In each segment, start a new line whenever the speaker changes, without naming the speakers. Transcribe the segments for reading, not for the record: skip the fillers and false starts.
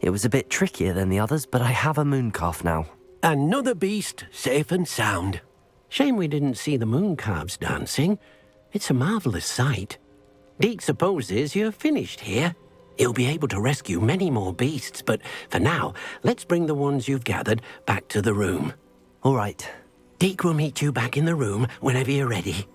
It was a bit trickier than the others, but I have a mooncalf now.
Another beast, safe and sound. Shame we didn't see the mooncalves dancing. It's a marvelous sight. Deke supposes you're finished here. He'll be able to rescue many more beasts, but for now, let's bring the ones you've gathered back to the room.
All right.
Deke will meet you back in the room whenever you're ready.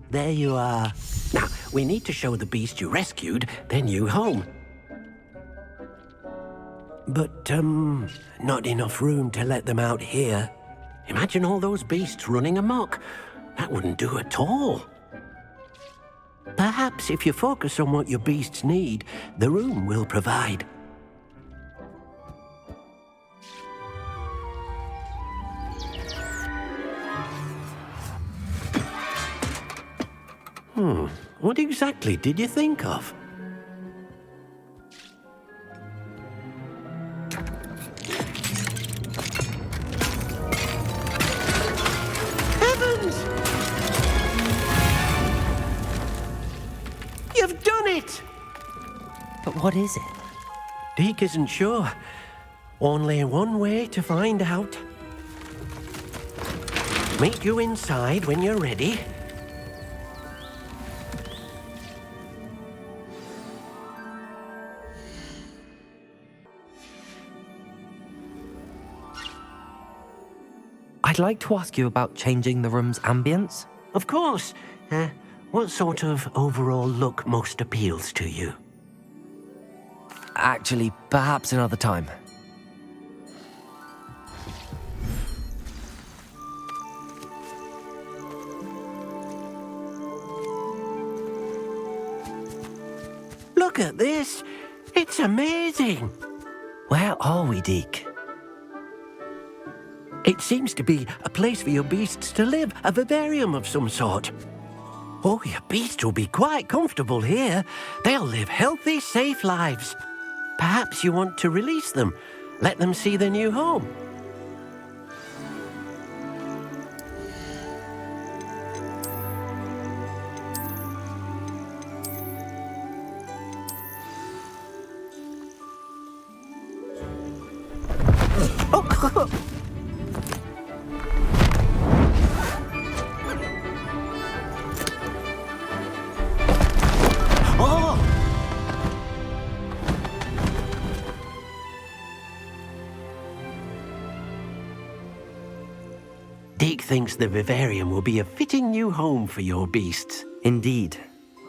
There you are. Now, we need to show the beast you rescued their new home. But, not enough room to let them out here. Imagine all those beasts running amok. That wouldn't do at all. Perhaps if you focus on what your beasts need, the room will provide. What exactly did you think of? Heavens! You've done it!
But what is it?
Deke isn't sure. Only one way to find out. Meet you inside when you're ready.
I'd like to ask you about changing the room's ambience.
Of course. What sort of overall look most appeals to you?
Actually, perhaps another time.
Look at this. It's amazing.
Where are we, Deke?
It seems to be a place for your beasts to live, a vivarium of some sort. Oh, your beasts will be quite comfortable here. They'll live healthy, safe lives. Perhaps you want to release them, let them see their new home. Deke thinks the vivarium will be a fitting new home for your beasts.
Indeed.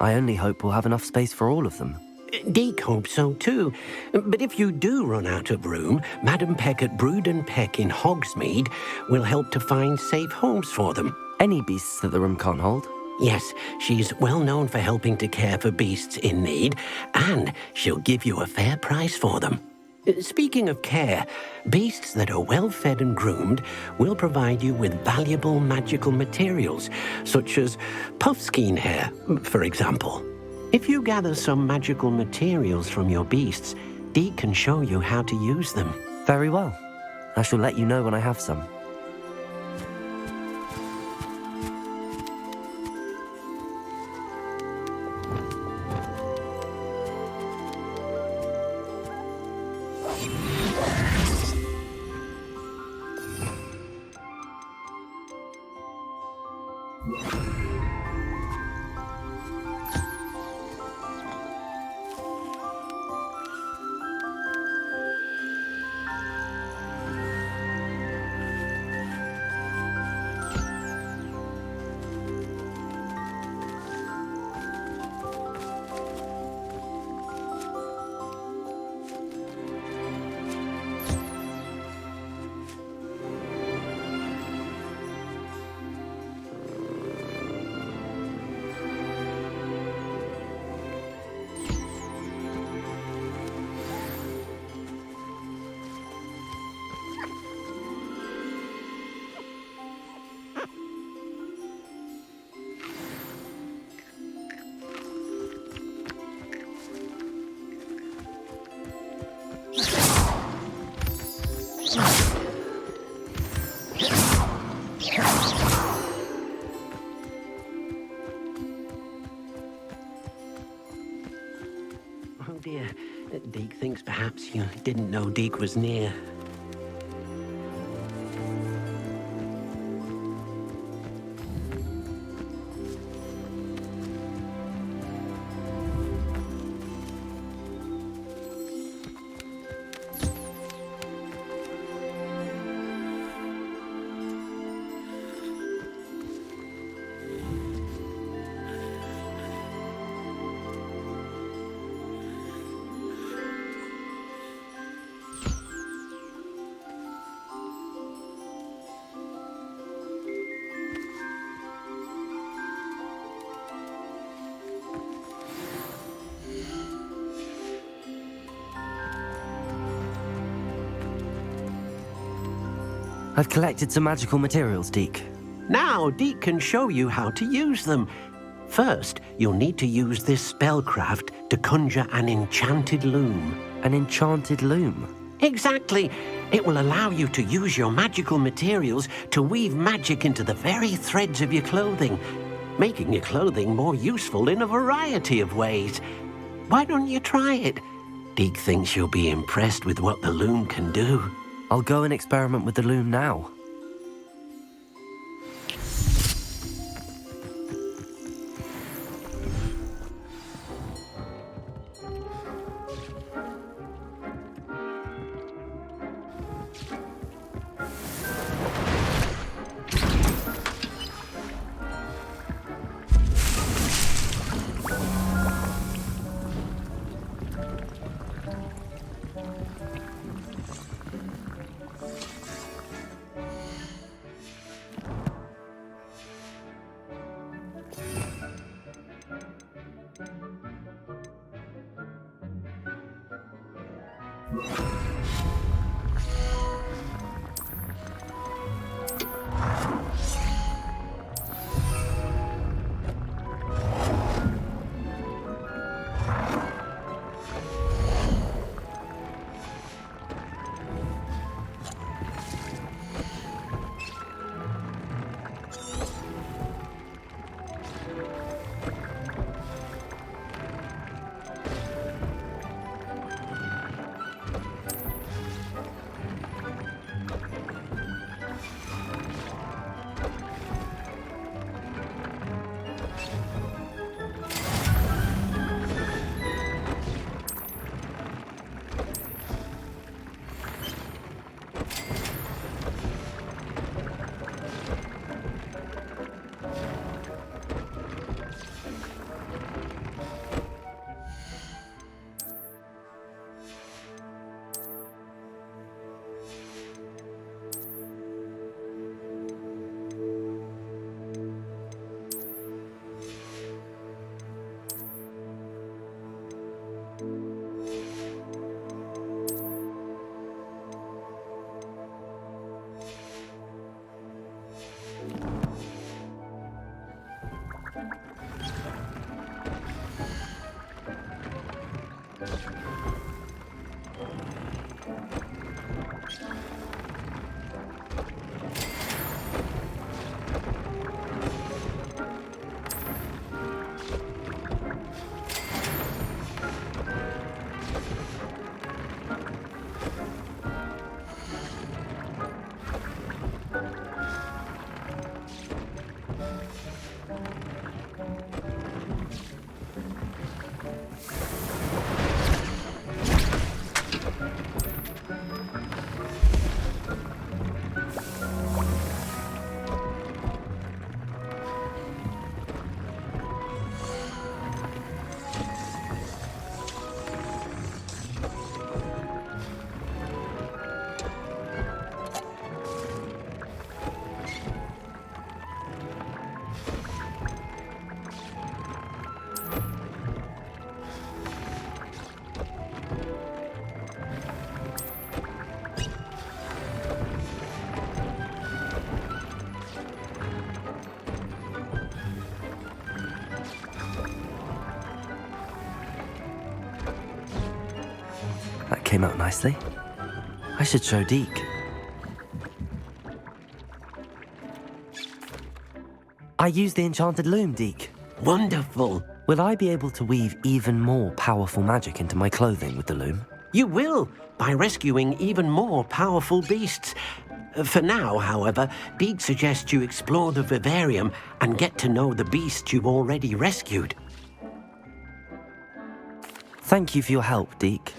I only hope we'll have enough space for all of them.
Deke hopes so too. But if you do run out of room, Madam Peck at Brood and Peck in Hogsmeade will help to find safe homes for them.
Any beasts that the room can't hold?
Yes, she's well known for helping to care for beasts in need, and she'll give you a fair price for them. Speaking of care, beasts that are well fed and groomed will provide you with valuable magical materials, such as puffskein hair, for example. If you gather some magical materials from your beasts, Deke can show you how to use them.
Very well. I shall let you know when I have some.
Oh dear, Deke thinks perhaps you didn't know Deke was near.
I've collected some magical materials, Deke.
Now Deke can show you how to use them. First, you'll need to use this spellcraft to conjure an enchanted loom.
An enchanted loom?
Exactly. It will allow you to use your magical materials to weave magic into the very threads of your clothing, making your clothing more useful in a variety of ways. Why don't you try it? Deke thinks you'll be impressed with what the loom can do.
I'll go and experiment with the loom now. came out nicely. I should show Deke. I used the enchanted loom, Deke.
Wonderful.
Will I be able to weave even more powerful magic into my clothing with the loom?
You will, by rescuing even more powerful beasts. For now, however, Deke suggests you explore the vivarium and get to know the beasts you've already rescued.
Thank you for your help, Deke.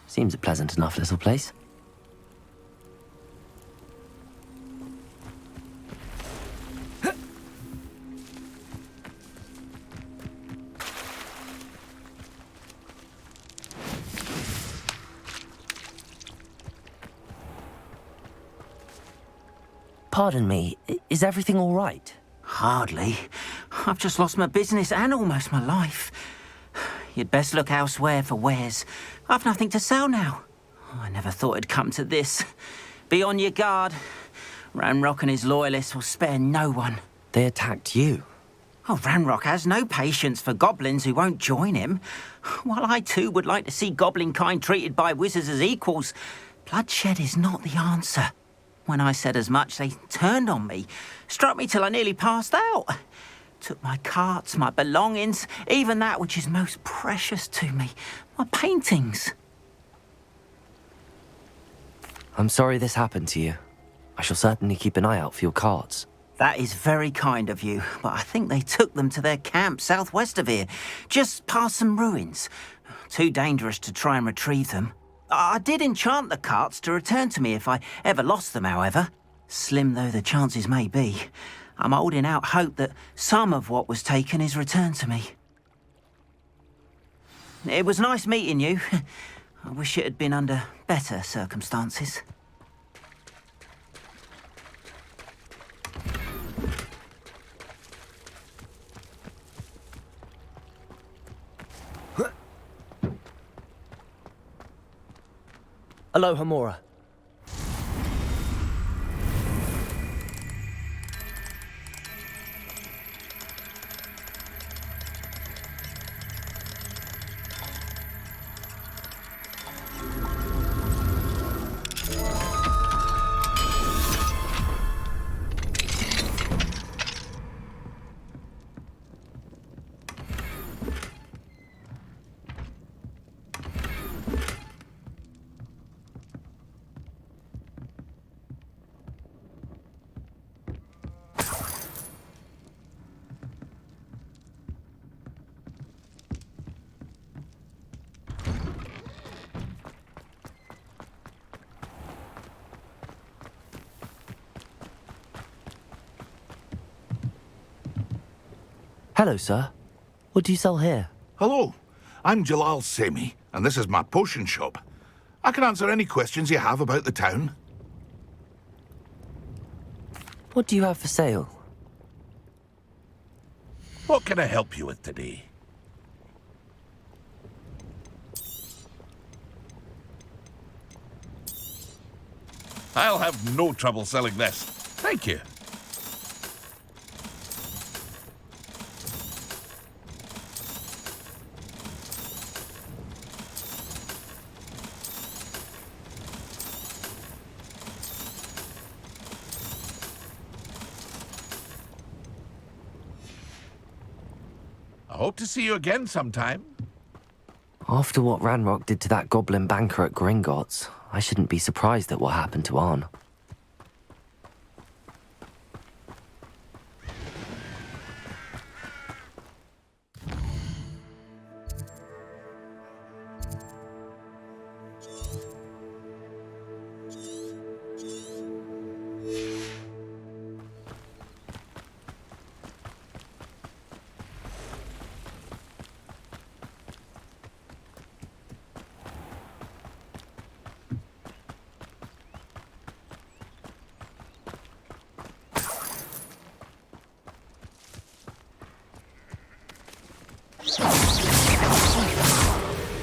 Seems a pleasant enough little place. Pardon me, is everything all right?
Hardly. I've just lost my business and almost my life. You'd best look elsewhere for wares. I've nothing to sell now. I never thought it'd come to this. Be on your guard. Ranrock and his loyalists will spare no one.
They attacked you.
Oh, Ranrock has no patience for goblins who won't join him. While I too would like to see goblin kind treated by wizards as equals, bloodshed is not the answer. When I said as much, they turned on me, struck me till I nearly passed out. Took my carts, my belongings, even that which is most precious to me, my paintings.
I'm sorry this happened to you. I shall certainly keep an eye out for your carts.
That is very kind of you, but I think they took them to their camp southwest of here, just past some ruins. Too dangerous to try and retrieve them. I did enchant the carts to return to me if I ever lost them, however. Slim though the chances may be, I'm holding out hope that some of what was taken is returned to me. It was nice meeting you. I wish it had been under better circumstances.
Aloha, Mora. Hello, sir. What do you sell here?
Hello, I'm Jalal Semi, and this is my potion shop. I can answer any questions you have about the town.
What do you have for sale?
What can I help you with today?
I'll have no trouble selling this. Thank you. I hope to see you again sometime.
After what Ranrock did to that goblin banker at Gringotts, I shouldn't be surprised at what happened to Arn.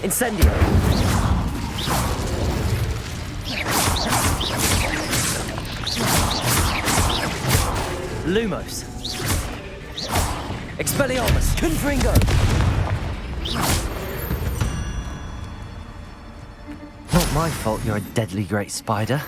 Incendio. Lumos. Expelliarmus. Confringo. Not my fault you're a deadly great spider.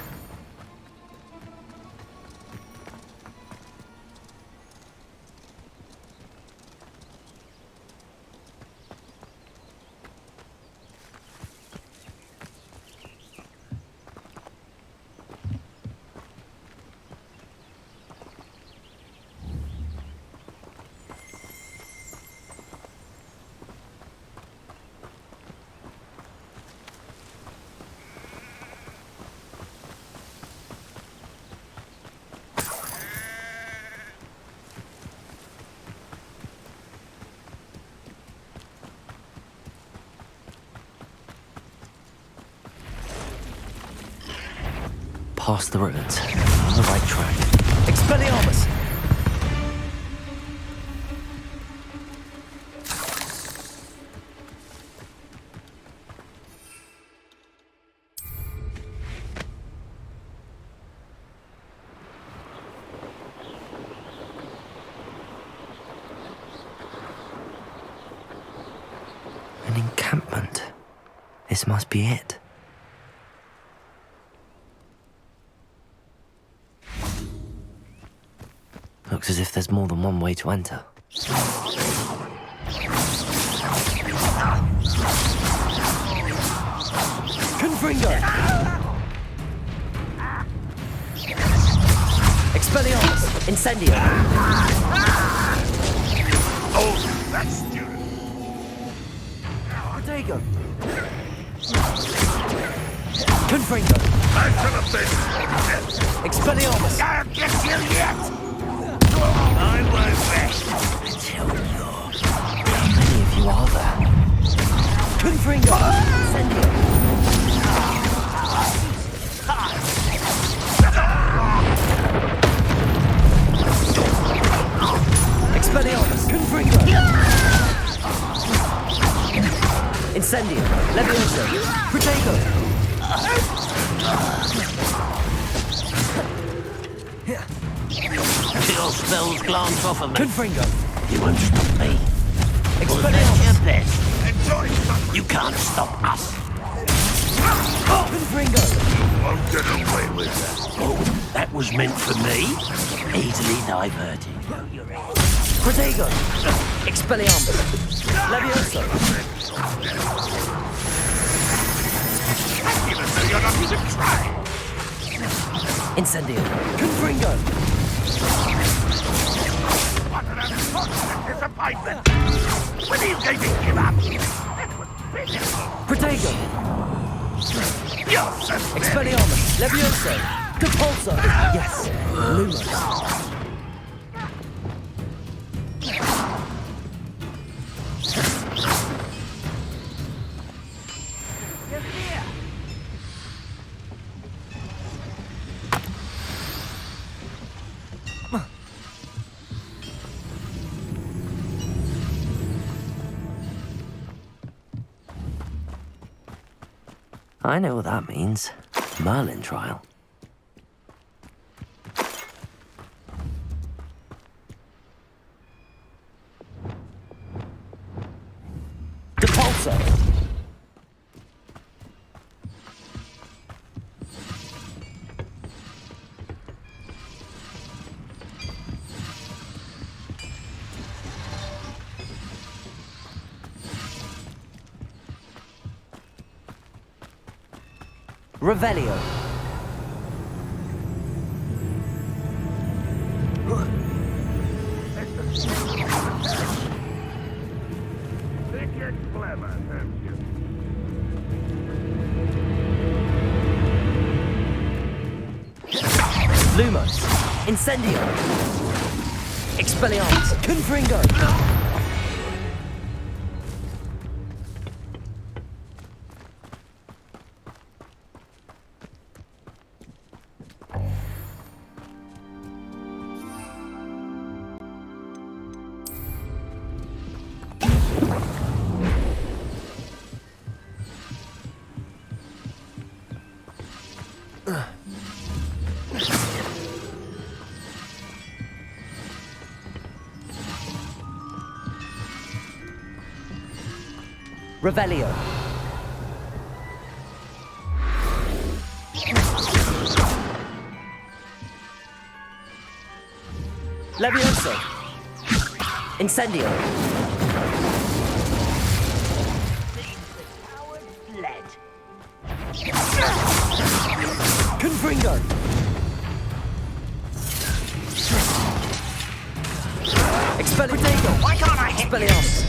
Past the ruins. On the right track. Expelliarmus! An encampment. This must be it. Looks as if there's more than one way to enter. Confringo! Expelliarmus! Incendio!
Oh, that's stupid.
Protego! Confringo!
Back to the base.
Expelliarmus!
I'll get you yet. I won't rest until you're...
How many of you are there? Confringo! Incendio! Expelliarmus! Confringo! Incendio! Levioso! Protego!
Your spells glance off of me.
Confringo!
You won't stop me. Well, that's
Expelliarmus!
your best.
Enjoy something.
You can't stop us.
Confringo!
Won't get away with that.
Oh, that was meant for me. Easily diverted.
Protego! Expelliarmus! Levioso!
Even though you're not even trying.
Incendio! Confringo!
What an unfortunate disappointment. When are you going to give up? That was pitiful.
Protego!
You're so
Expelliarmus! Levioso! Depulso! Yes! Lumos! I know what that means. Merlin trial. Depulso! Revelio. Lumos. Incendio. Expelliarmus. Confringo. Revelio. Levioso. Incendio. Confringo. Expelliarmus.
Why can't I hit
Expelliarmus.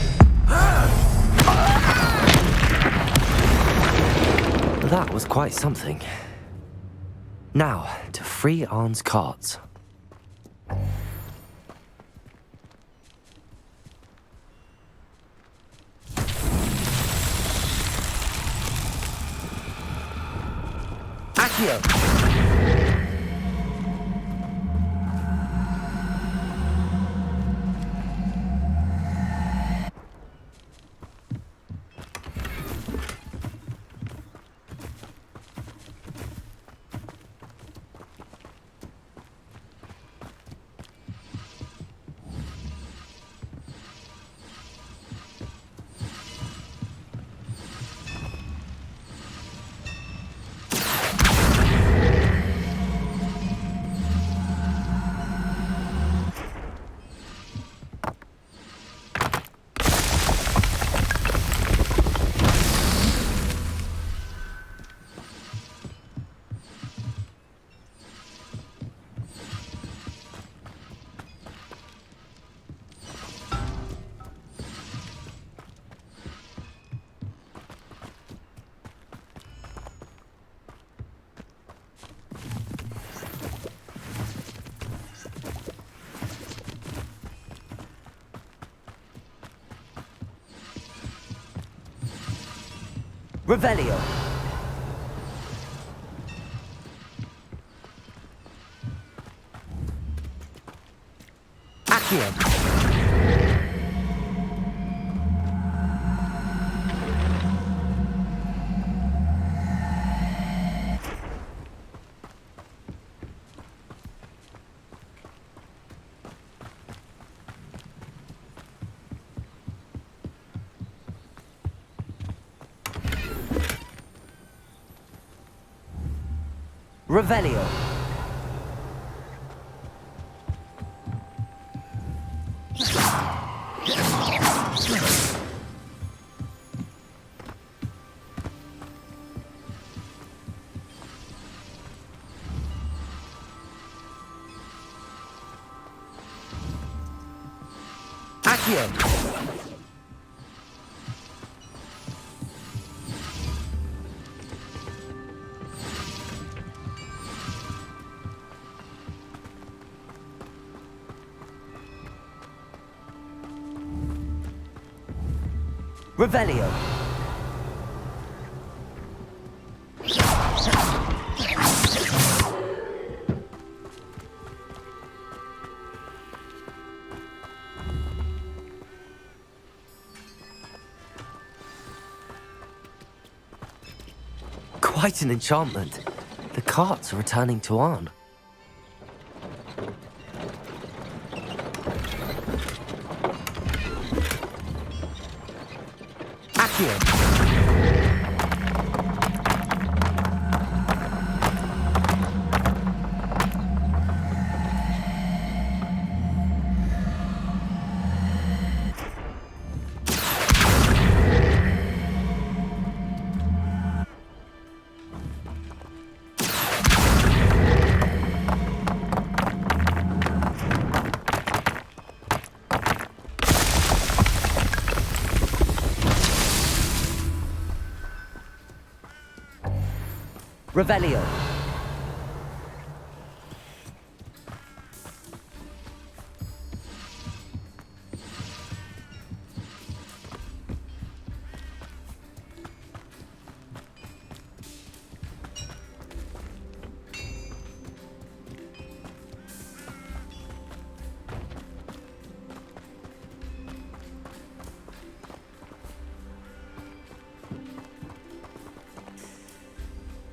That was quite something. Now, to free Arn's carts. Accio. Revelio. Accio. Revelio. Accio. Revelio. Quite an enchantment. The carts are returning to Arn. Accio. Revelio.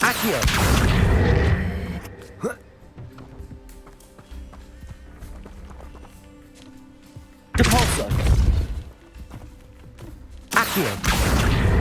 Accio. Depulso. Accio.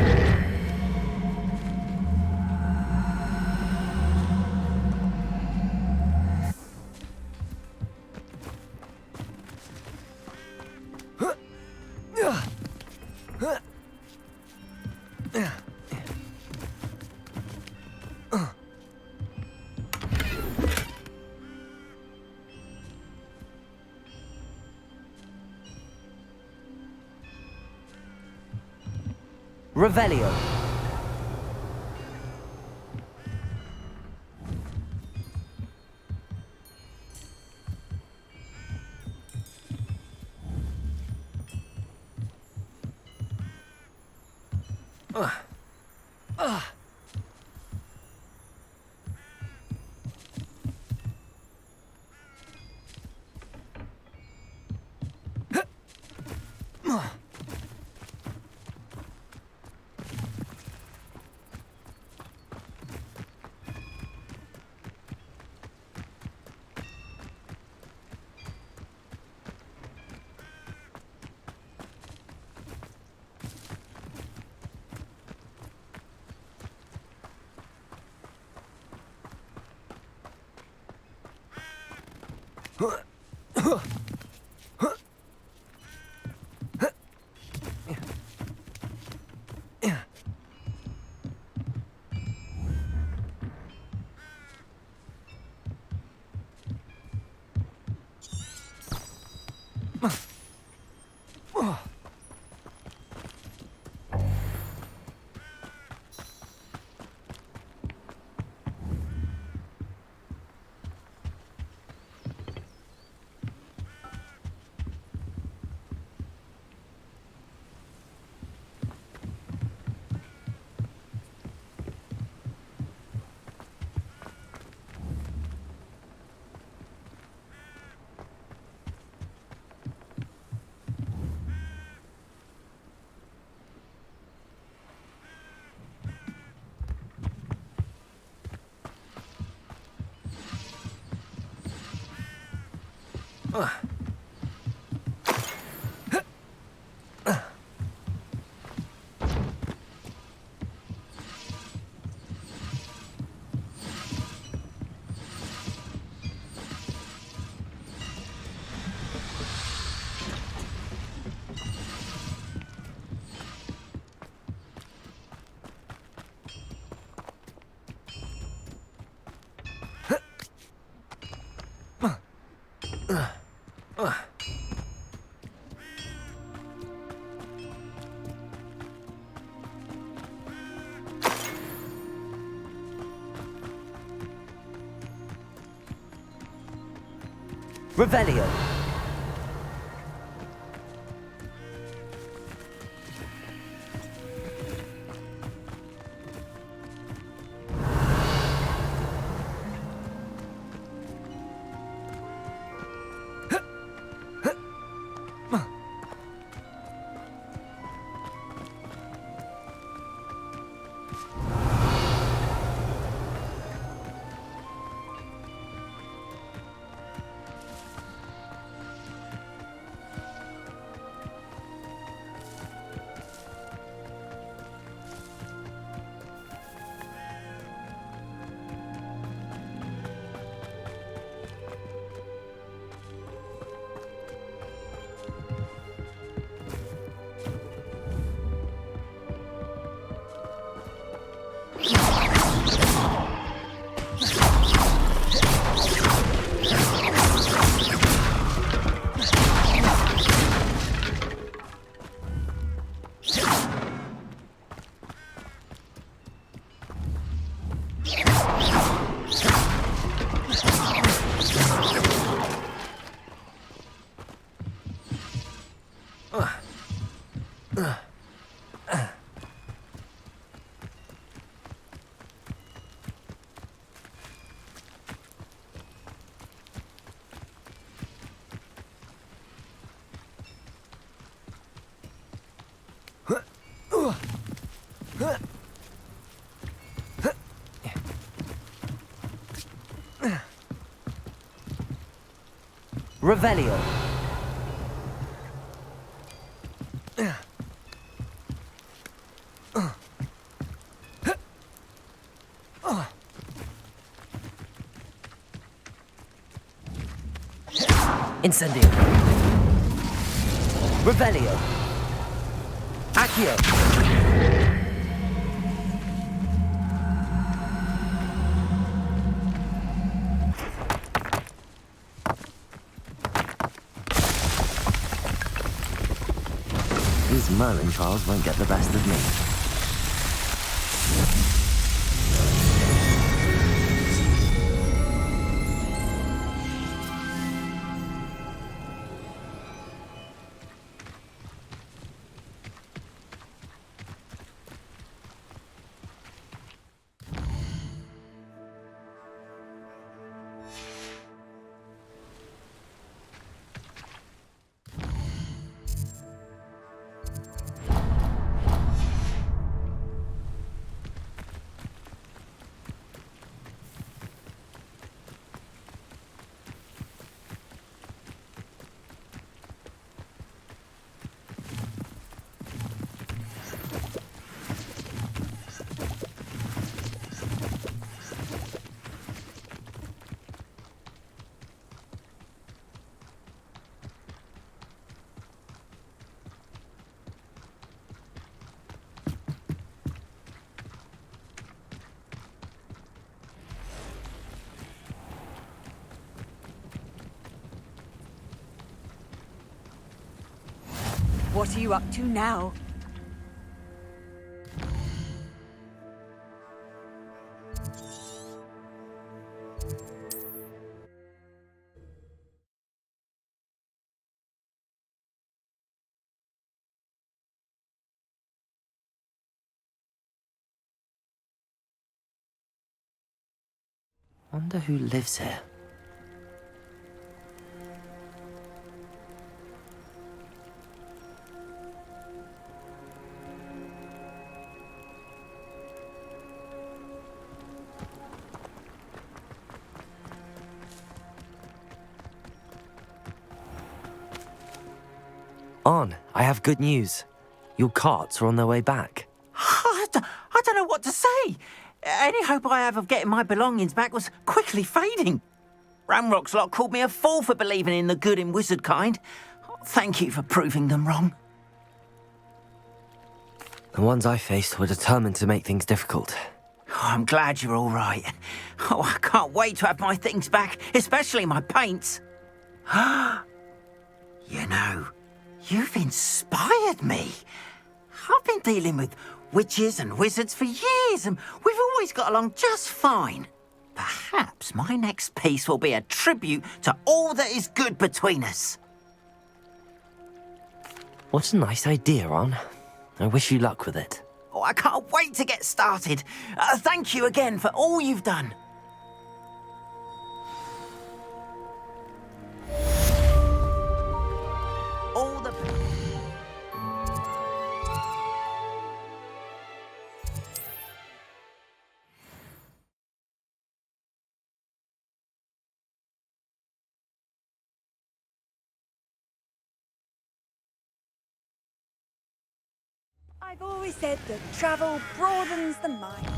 Revelio. Revelio. Revelio. Incendio. Revelio. Accio. Merlin trials won't get the best of me.
What are you up to now?
Wonder who lives here. On, I have good news. Your carts are on their way back.
I don't know what to say. Any hope I have of getting my belongings back was quickly fading. Ramrock's lot called me a fool for believing in the good in wizard kind. Thank you for proving them wrong.
The ones I faced were determined to make things difficult.
Oh, I'm glad you're all right. Oh, I can't wait to have my things back, especially my paints. You know, you've inspired me. I've been dealing with witches and wizards for years, and we've always got along just fine. Perhaps my next piece will be a tribute to all that is good between us.
What a nice idea, On. I wish you luck with it.
Oh, I can't wait to get started. Thank you again for all you've done. All the...
I've always said that travel broadens the mind.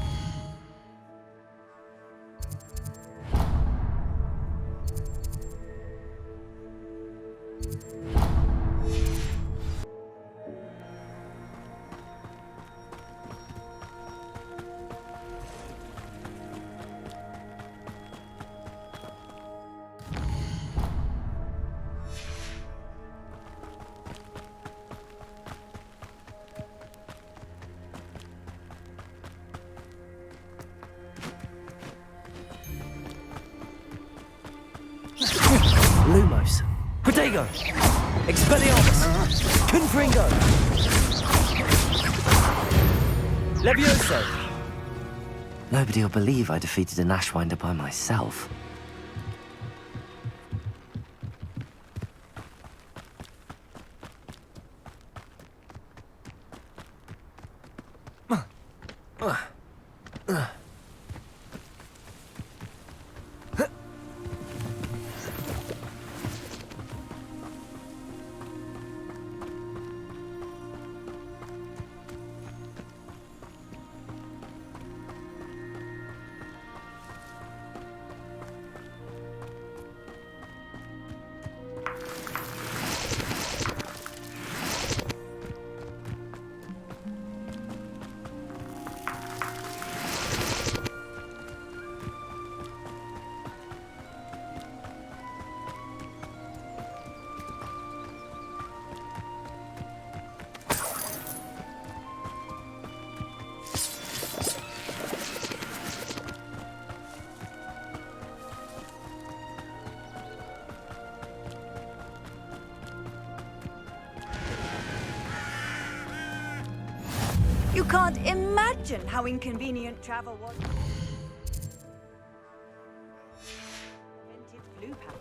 Lumos. Protego. Expelliarmus. Confringo. Levioso. Nobody will believe I defeated an Ashwinder by myself.
You can't imagine how inconvenient travel was. Invented flu powder.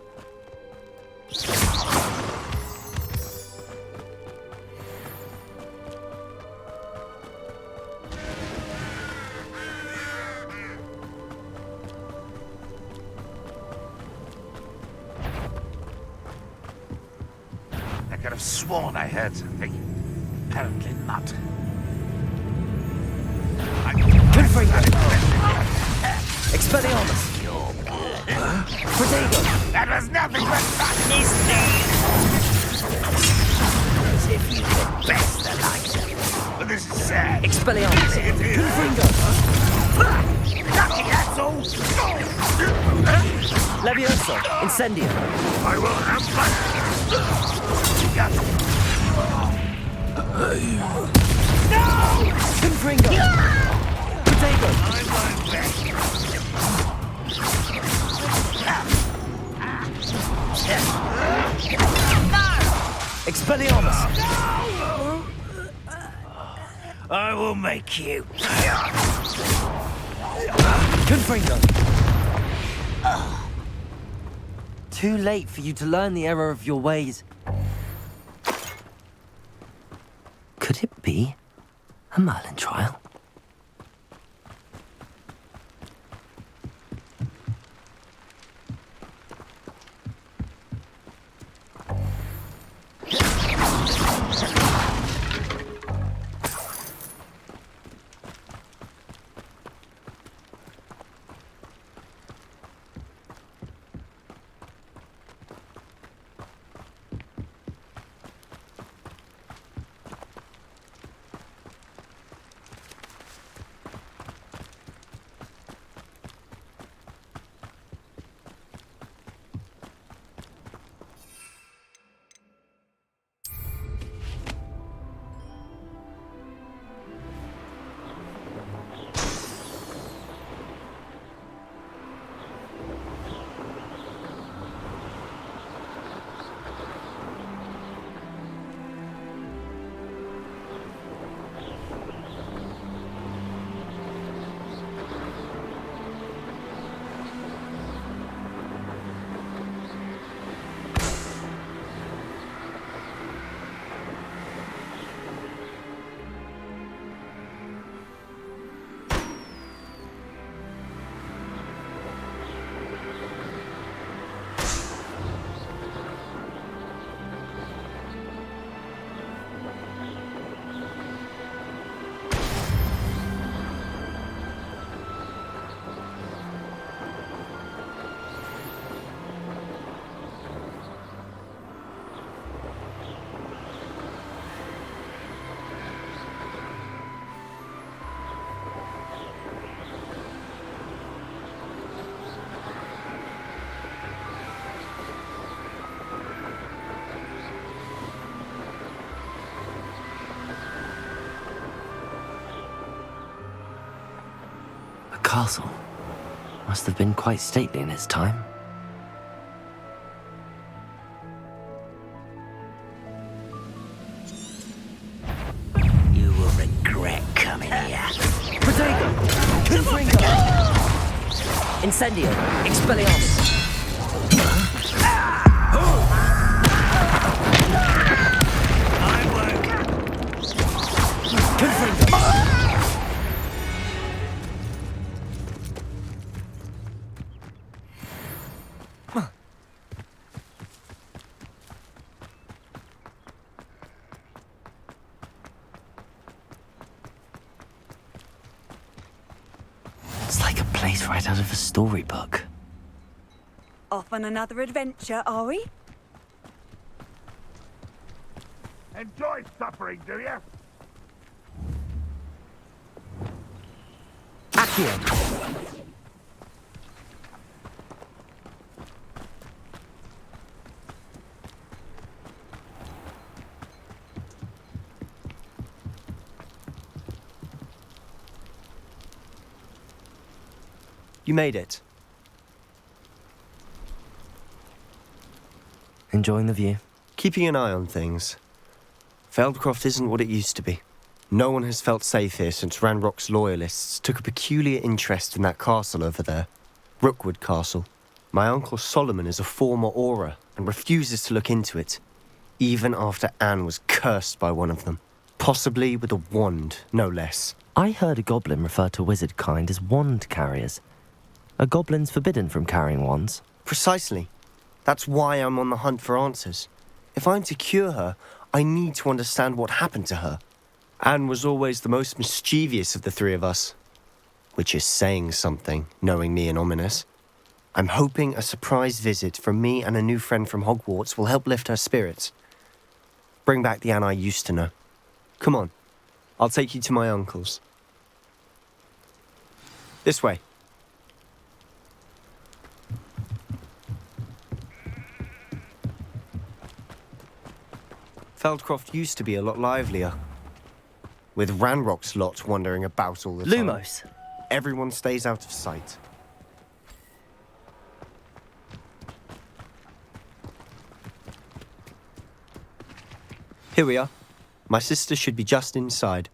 I could have sworn I heard something. Apparently not.
Expelliarmus! Protego!
That was nothing but fun! As if you the best alive. But this is sad.
Expelliarmus! Confringo!
Lucky, that's all!
Levioso! Incendio!
I will have fun!
Confringo! Protego!
I'm going back.
Expelliarmus!
I will make you.
Confringo! Too late for you to learn the error of your ways. Could it be a Merlin trial? Castle must have been quite stately in its time.
You will regret coming here.
Protego! Confringo! Incendio! Expelliarmus! Confringo! It's like a place right out of a storybook.
Off on another adventure, are we?
Enjoy suffering, do you?
Accio!
You made it.
Enjoying the view?
Keeping an eye on things. Feldcroft isn't what it used to be. No one has felt safe here since Ranrock's loyalists took a peculiar interest in that castle over there. Rookwood Castle. My uncle Solomon is a former Auror and refuses to look into it, even after Anne was cursed by one of them. Possibly with a wand, no less.
I heard a goblin refer to wizard kind as wand carriers. Are goblins forbidden from carrying wands?
Precisely. That's why I'm on the hunt for answers. If I'm to cure her, I need to understand what happened to her. Anne was always the most mischievous of the three of us. Which is saying something, knowing me and Ominous. I'm hoping a surprise visit from me and a new friend from Hogwarts will help lift her spirits. Bring back the Anne I used to know. Come on, I'll take you to my uncle's. This way. Feldcroft used to be a lot livelier. With Ranrock's lot wandering about all the time.
Lumos.
Everyone stays out of sight. Here we are. My sister should be just inside.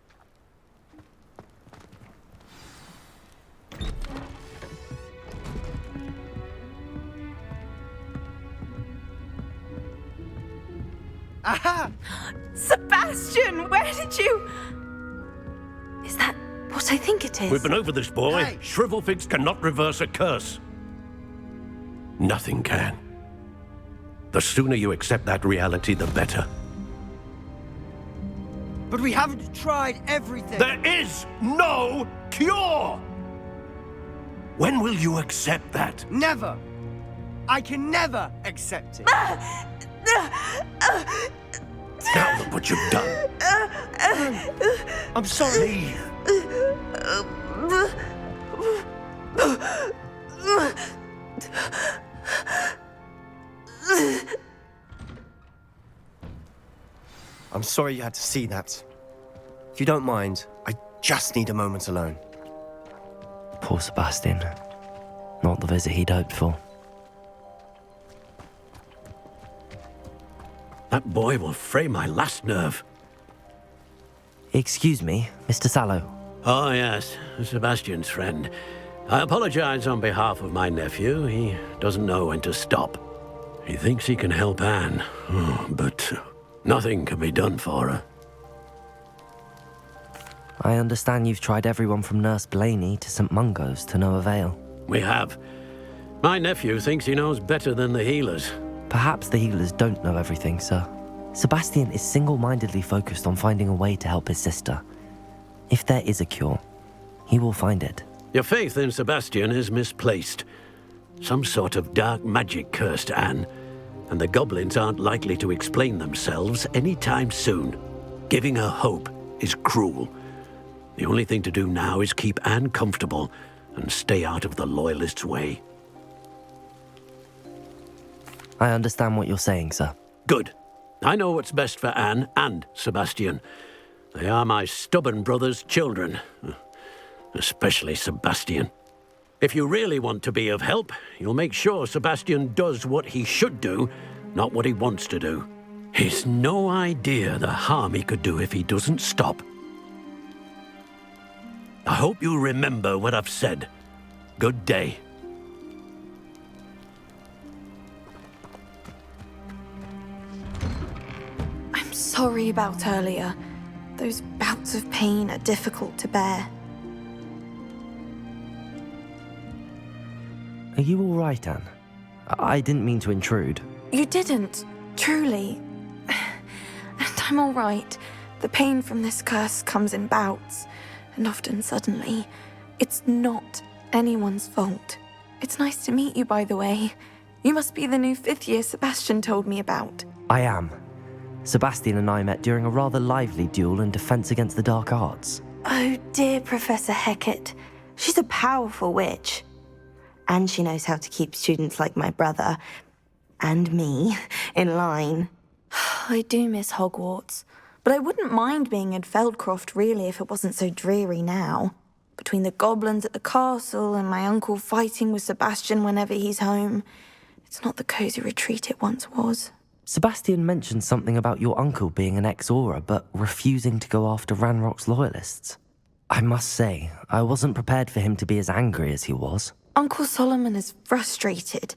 Aha!
Sebastian, where did you... Is that what I think it is?
We've been over this, boy.
Hey.
Shrivelfigs cannot reverse a curse. Nothing can. The sooner you accept that reality, the better.
But we haven't tried everything.
There is no cure! When will you accept that?
Never! I can never accept it.
Now look what you've done.
I'm sorry.
Leave.
I'm sorry you had to see that. If you don't mind, I just need a moment alone.
Poor Sebastian. Not the visit he'd hoped for.
That boy will fray my last nerve.
Excuse me, Mr. Sallow.
Oh, yes, Sebastian's friend. I apologize on behalf of my nephew. He doesn't know when to stop. He thinks he can help Anne, but nothing can be done for her.
I understand you've tried everyone from Nurse Blaney to St. Mungo's to no avail.
We have. My nephew thinks he knows better than the healers.
Perhaps the healers don't know everything, sir. Sebastian is single-mindedly focused on finding a way to help his sister. If there is a cure, he will find it.
Your faith in Sebastian is misplaced. Some sort of dark magic cursed Anne, and the goblins aren't likely to explain themselves anytime soon. Giving her hope is cruel. The only thing to do now is keep Anne comfortable and stay out of the Loyalists' way.
I understand what you're saying, sir.
Good. I know what's best for Anne and Sebastian. They are my stubborn brother's children. Especially Sebastian. If you really want to be of help, you'll make sure Sebastian does what he should do, not what he wants to do. He's no idea the harm he could do if he doesn't stop. I hope you remember what I've said. Good day.
I'm sorry about earlier. Those bouts of pain are difficult to bear.
Are you all right, Anne? I didn't mean to intrude.
You didn't, truly. And I'm all right. The pain from this curse comes in bouts, and often suddenly. It's not anyone's fault. It's nice to meet you, by the way. You must be the new 5th year Sebastian told me about.
I am. Sebastian and I met during a rather lively duel in defense against the dark arts.
Oh, dear Professor Hecat. She's a powerful witch. And she knows how to keep students like my brother, and me, in line.
I do miss Hogwarts, but I wouldn't mind being in Feldcroft, really, if it wasn't so dreary now. Between the goblins at the castle and my uncle fighting with Sebastian whenever he's home, it's not the cosy retreat it once was.
Sebastian mentioned something about your uncle being an ex-Aura, but refusing to go after Ranrock's loyalists. I must say, I wasn't prepared for him to be as angry as he was.
Uncle Solomon is frustrated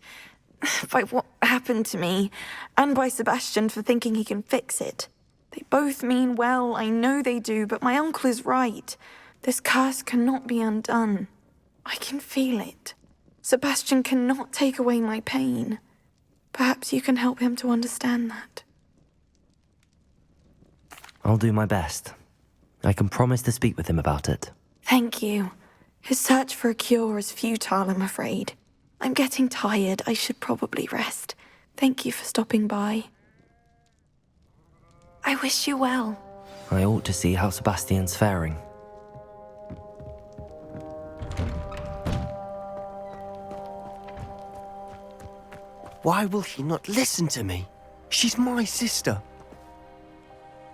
by what happened to me, and by Sebastian for thinking he can fix it. They both mean well, I know they do, but my uncle is right. This curse cannot be undone. I can feel it. Sebastian cannot take away my pain. Perhaps you can help him to understand that.
I'll do my best. I can promise to speak with him about it.
Thank you. His search for a cure is futile, I'm afraid. I'm getting tired. I should probably rest. Thank you for stopping by. I wish you well.
I ought to see how Sebastian's faring.
Why will he not listen to me? She's my sister.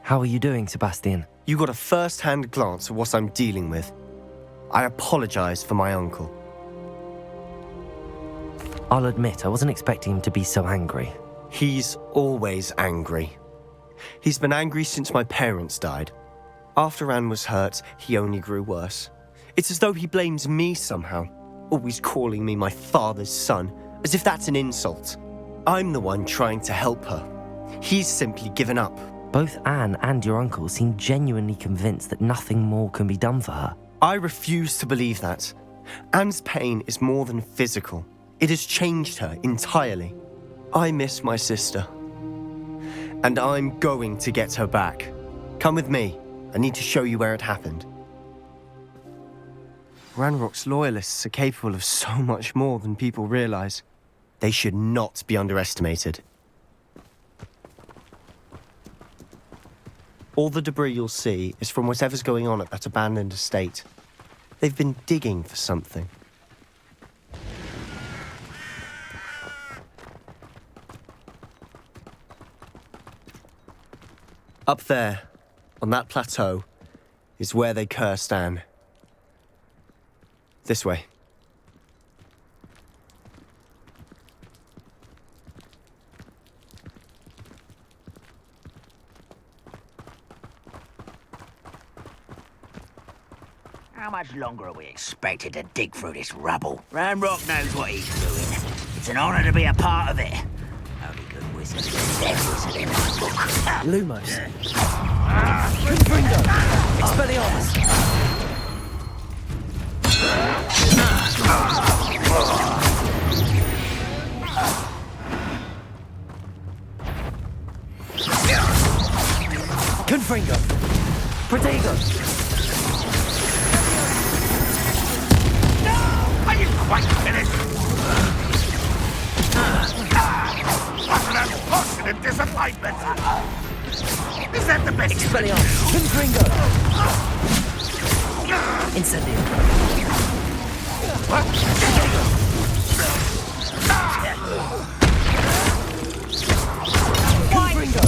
How are you doing, Sebastian?
You got a first-hand glance at what I'm dealing with. I apologize for my uncle.
I'll admit, I wasn't expecting him to be so angry.
He's always angry. He's been angry since my parents died. After Anne was hurt, he only grew worse. It's as though he blames me somehow, always calling me my father's son, as if that's an insult. I'm the one trying to help her. He's simply given up.
Both Anne and your uncle seem genuinely convinced that nothing more can be done for her.
I refuse to believe that. Anne's pain is more than physical. It has changed her entirely. I miss my sister. And I'm going to get her back. Come with me. I need to show you where it happened. Ranrock's loyalists are capable of so much more than people realize. They should not be underestimated. All the debris you'll see is from whatever's going on at that abandoned estate. They've been digging for something. Up there, on that plateau, is where they cursed Anne. This way.
How much longer are we expected to dig through this rubble? Ranrock knows what he's doing. It's an honor to be a part of it. Only good wizards and devils are in my book.
Lumos. Confringo. Expelliarmus. Confringo. Protego.
Are you quite finished? What an unfortunate disappointment! Is that the best?
Expelliarmus. Confringo. Incendio.
What?
Confringo.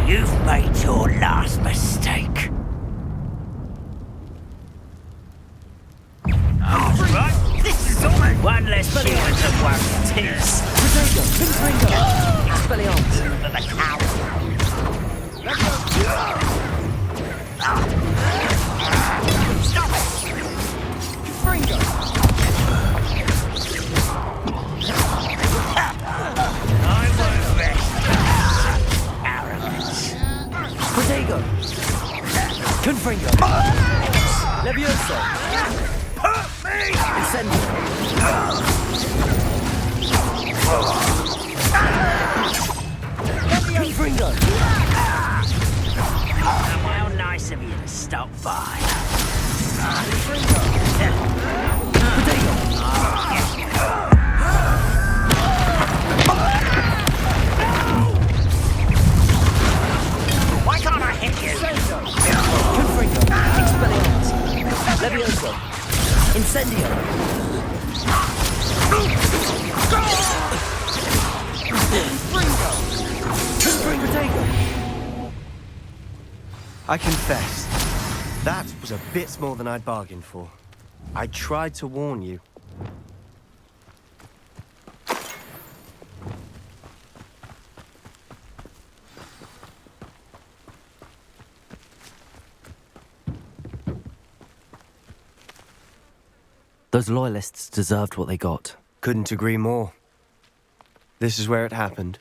You've made your last mistake. Oh, right. This is almost one less human to worry. Tears.
Protego. Confringo. Expelliarmus.
For the cow. Stop it!
Confringo.
I won't rest. Arrogance.
Protego. Confringo. Levioso.
Hurt me!
Incendio. Confringo.
Well, nice of you to stop by. Why can't I hit you?
Confringo. Expelliarmus. Levioso. Incendio. Confringo.
I confess, that was a bit more than I'd bargained for. I tried to warn you.
Those loyalists deserved what they got.
Couldn't agree more. This is where it happened.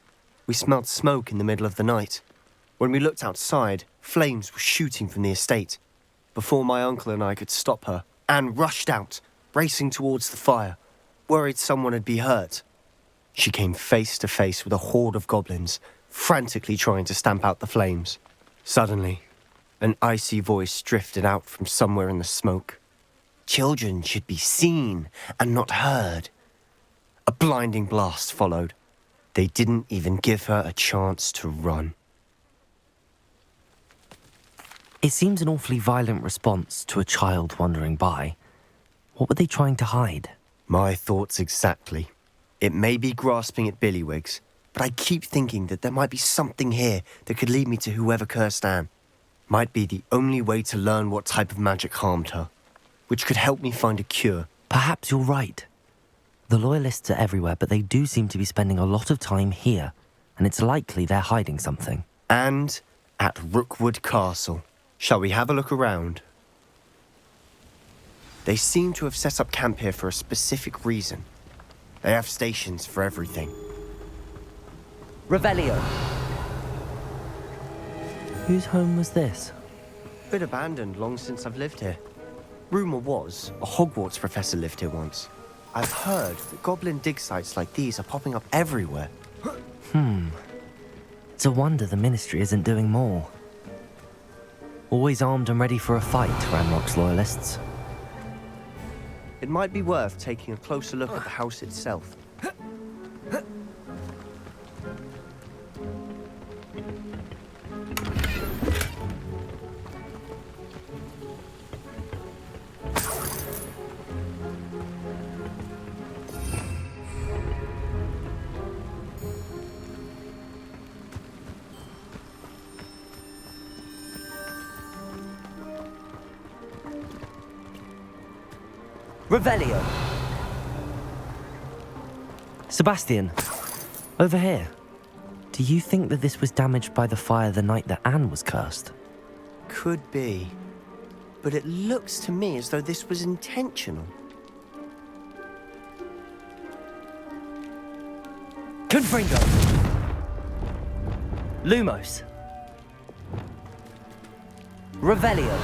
We smelled smoke in the middle of the night. When we looked outside, flames were shooting from the estate. Before my uncle and I could stop her, Anne rushed out, racing towards the fire, worried someone had been hurt. She came face to face with a horde of goblins, frantically trying to stamp out the flames. Suddenly, an icy voice drifted out from somewhere in the smoke. Children should be seen and not heard. A blinding blast followed. They didn't even give her a chance to run.
It seems an awfully violent response to a child wandering by. What were they trying to hide?
My thoughts exactly. It may be grasping at Billywigs, but I keep thinking that there might be something here that could lead me to whoever cursed Anne. Might be the only way to learn what type of magic harmed her, which could help me find a cure.
Perhaps you're right. The loyalists are everywhere, but they do seem to be spending a lot of time here, and it's likely they're hiding something.
And at Rookwood Castle. Shall we have a look around? They seem to have set up camp here for a specific reason. They have stations for everything.
Revelio. Whose home was this?
Been abandoned long since I've lived here. Rumour was, a Hogwarts professor lived here once. I've heard that goblin dig sites like these are popping up everywhere.
It's a wonder the Ministry isn't doing more. Always armed and ready for a fight, Ranrock's loyalists.
It might be worth taking a closer look at the house itself.
Revelio. Sebastian, over here. Do you think that this was damaged by the fire the night that Anne was cursed?
Could be. But it looks to me as though this was intentional.
Confringo. Lumos. Revelio.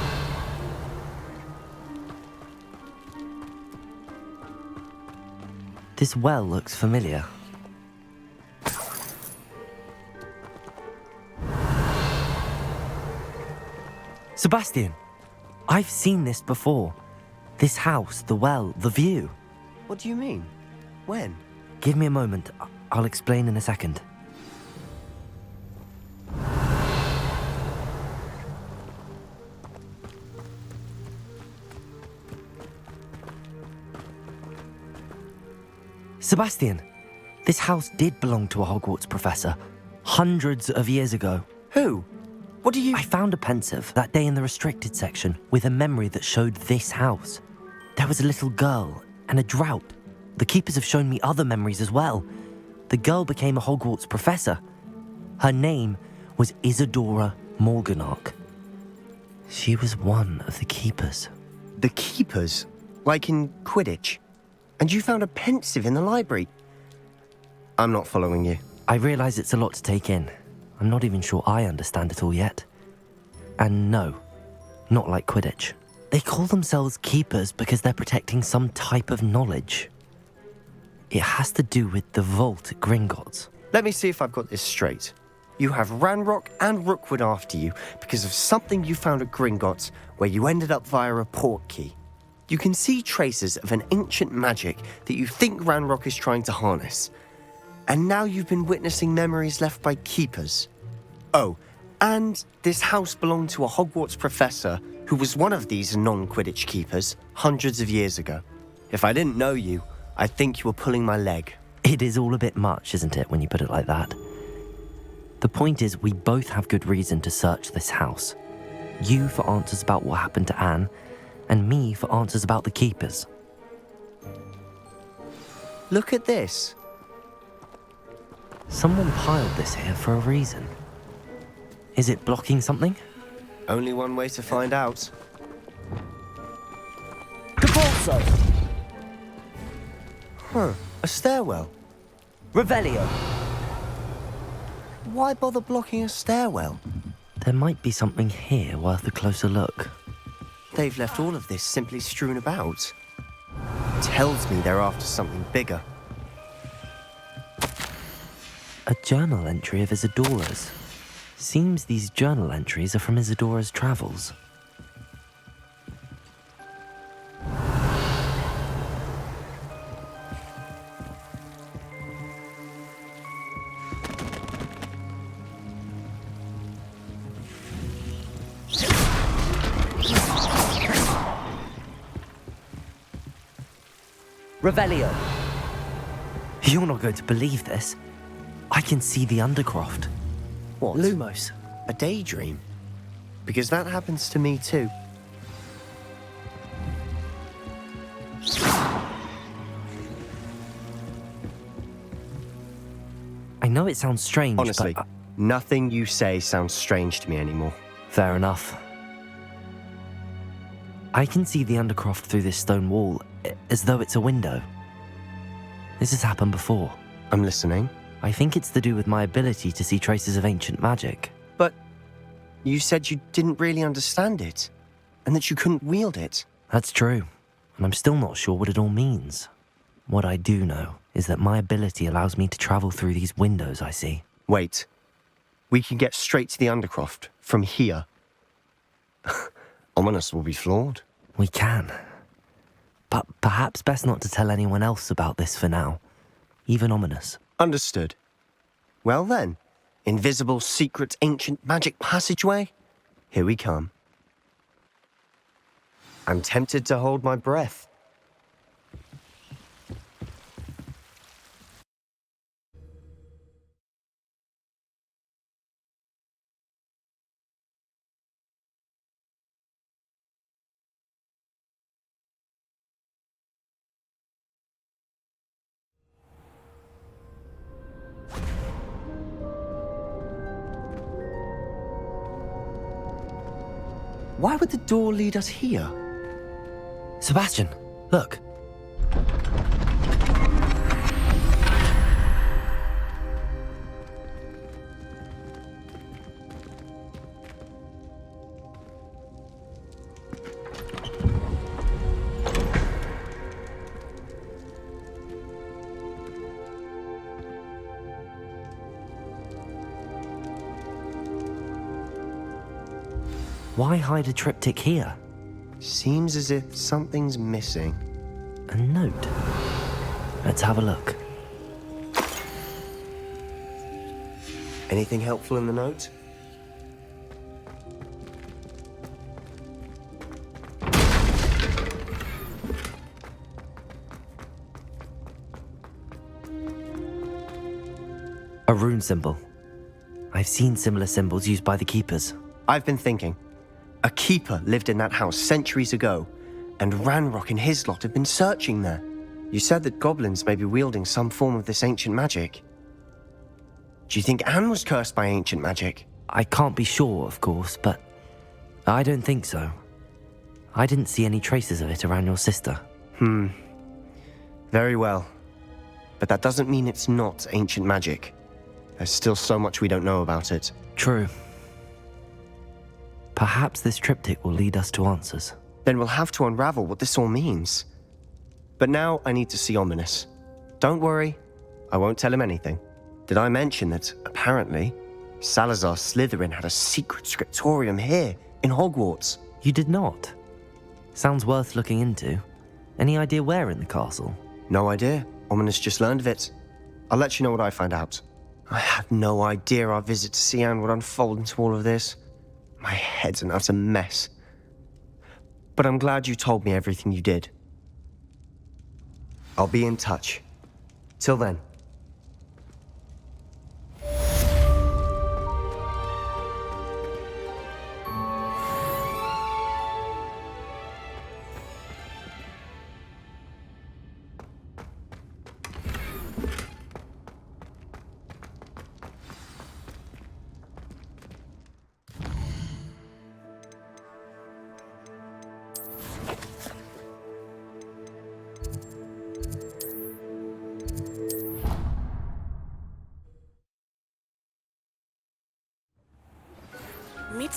This well looks familiar. Sebastian, I've seen this before. This house, the well, the view.
What do you mean? When?
Give me a moment. I'll explain in a second. Sebastian, this house did belong to a Hogwarts professor, hundreds of years ago.
Who? What do you...
I found a pensive that day in the restricted section with a memory that showed this house. There was a little girl and a drought. The keepers have shown me other memories as well. The girl became a Hogwarts professor. Her name was Isadora Morganach. She was one of the keepers.
The keepers? Like in Quidditch? And you found a pensive in the library? I'm not following you.
I realise it's a lot to take in. I'm not even sure I understand it all yet. And no, not like Quidditch. They call themselves keepers because they're protecting some type of knowledge. It has to do with the vault at Gringotts.
Let me see if I've got this straight. You have Ranrock and Rookwood after you because of something you found at Gringotts where you ended up via a portkey. You can see traces of an ancient magic that you think Ranrock is trying to harness. And now you've been witnessing memories left by keepers. Oh, and this house belonged to a Hogwarts professor who was one of these non-Quidditch keepers hundreds of years ago. If I didn't know you, I'd think you were pulling my leg.
It is all a bit much, isn't it, when you put it like that? The point is, we both have good reason to search this house. You for answers about what happened to Anne, and me for answers about the keepers.
Look at this.
Someone piled this here for a reason. Is it blocking something?
Only one way to find out.
Capulso!
Huh, a stairwell.
Revelio!
Why bother blocking a stairwell?
There might be something here worth a closer look.
They've left all of this simply strewn about. Tells me they're after something bigger.
A journal entry of Isadora's. Seems these journal entries are from Isadora's travels. Revelio! You're not going to believe this. I can see the Undercroft.
What?
Lumos.
A daydream? Because that happens to me too.
I know it sounds strange,
Honestly,
but...
nothing you say sounds strange to me anymore.
Fair enough. I can see the Undercroft through this stone wall, as though it's a window. This has happened before.
I'm listening.
I think it's to do with my ability to see traces of ancient magic.
But you said you didn't really understand it, and that you couldn't wield it.
That's true, and I'm still not sure what it all means. What I do know is that my ability allows me to travel through these windows I see.
Wait. We can get straight to the Undercroft from here. Ominous will be flawed.
We can. But perhaps best not to tell anyone else about this for now. Even Ominous.
Understood. Well then, invisible, secret, ancient magic passageway? Here we come. I'm tempted to hold my breath. Why would the door lead us here?
Sebastian, look. Why hide a triptych here?
Seems as if something's missing.
A note. Let's have a look.
Anything helpful in the note?
A rune symbol. I've seen similar symbols used by the keepers.
I've been thinking. A keeper lived in that house centuries ago, and Ranrock and his lot have been searching there. You said that goblins may be wielding some form of this ancient magic. Do you think Anne was cursed by ancient magic?
I can't be sure, of course, but I don't think so. I didn't see any traces of it around your sister.
Very well. But that doesn't mean it's not ancient magic. There's still so much we don't know about it.
True. Perhaps this triptych will lead us to answers.
Then we'll have to unravel what this all means. But now I need to see Ominous. Don't worry, I won't tell him anything. Did I mention that, apparently, Salazar Slytherin had a secret scriptorium here, in Hogwarts?
You did not? Sounds worth looking into. Any idea where in the castle?
No idea. Ominous just learned of it. I'll let you know what I find out. I had no idea our visit to Sian would unfold into all of this. My head's an utter mess. But I'm glad you told me everything you did. I'll be in touch. Till then.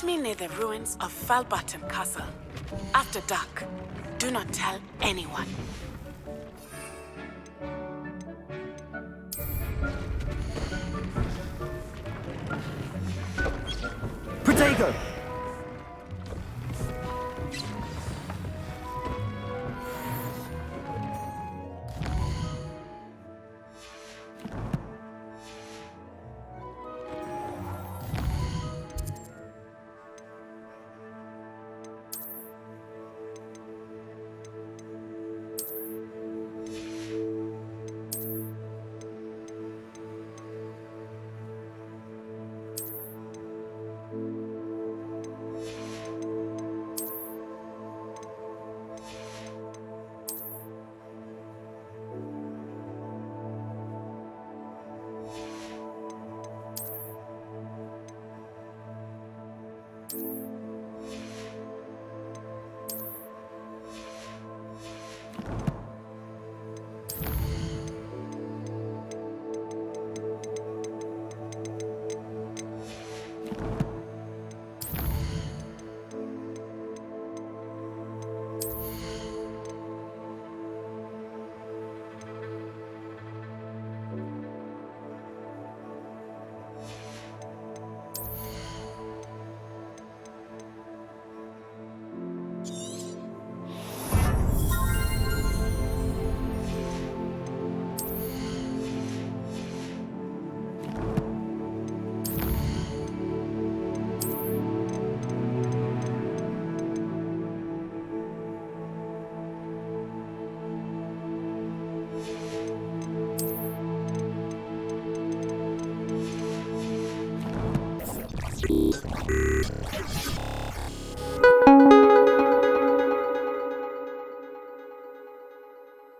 me near the ruins of Falbutton Castle. After dark. Do not tell anyone.
Protego!